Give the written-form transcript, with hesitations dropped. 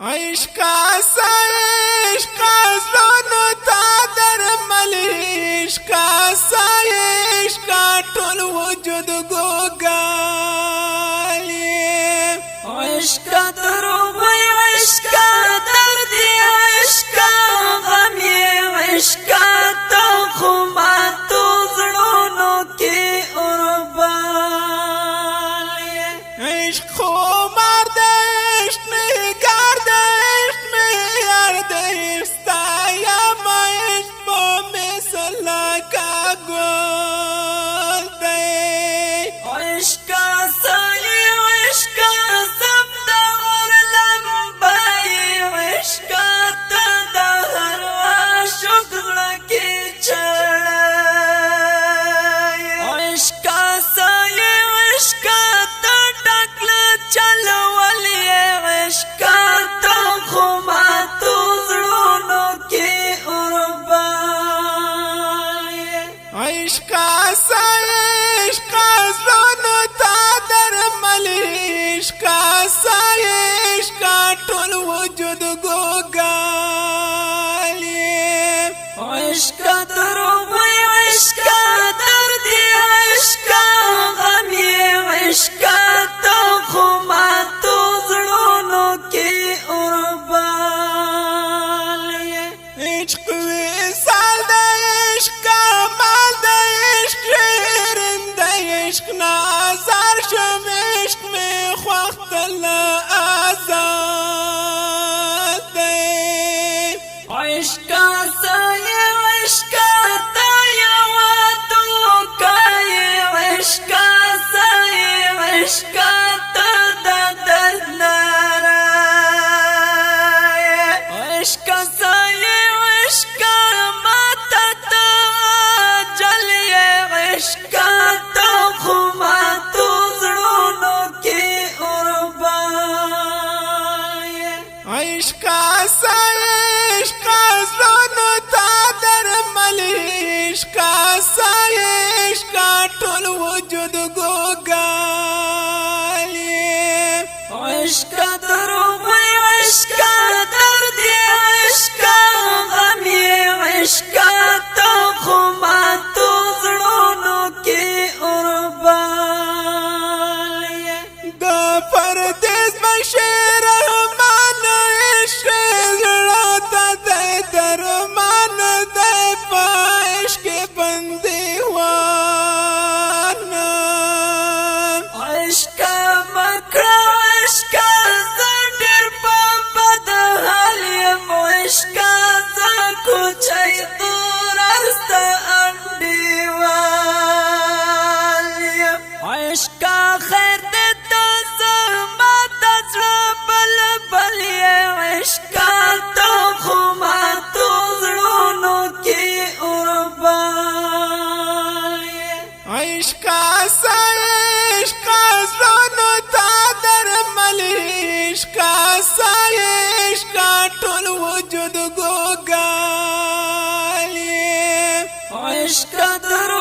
عشق عشق زلونو تا درمل عشق عشق ټول وجود ګوګالي عشق دروغ عشق درد عشق غم عشق تخماتو زړونو کې اوربالي عشق خمار د عشق نگار د عشق معیار د عشق ستایا ما عشق په مثل کا ګل دی عشق سایه عشق سبد اور لمبای عشق ته د هر عاشق زړه کې چړای عشق سایه عشق ته ډکل چلولې عشق ته خماتو زړونو کې اوربای عشق عشق زلونو تا درمل عشق عشق ټول وجود ګوګالي عشق دروغ عشق درد عشق غم عشق تخماتو زړونو کې اوربالي عشق وصال د عشق کمال د عشق شیرین د عشق نازار شم عشق می خوښ الله آزاد دی عشق سایه عشق تا یو توکای عشق سایه عشق تا د درد نارای عشق سایه عشق ماتا تا جلی عشق تا خماتو زړونو کې اوربای عشق عشق زلونو تا درمل عشق عشق ټول وجود ګوګالي عشق دروغ عشق درد عشق غم عشق تخماتو زړونو کې اوربای د پردیس بشیر رحمان عشق زړه ته د درمان د په عشق بندیوان عشق مکړه عشق زړه په بد حال یم عشق زکو چای تور است انډیوال یم عشق خیر دې ته زما د زړه بلبل یم عشق تخماتو زړونو کې اوربای عشق عشق زلونو تا درمل عشق عشق ټول وجود ګوګالي عشق در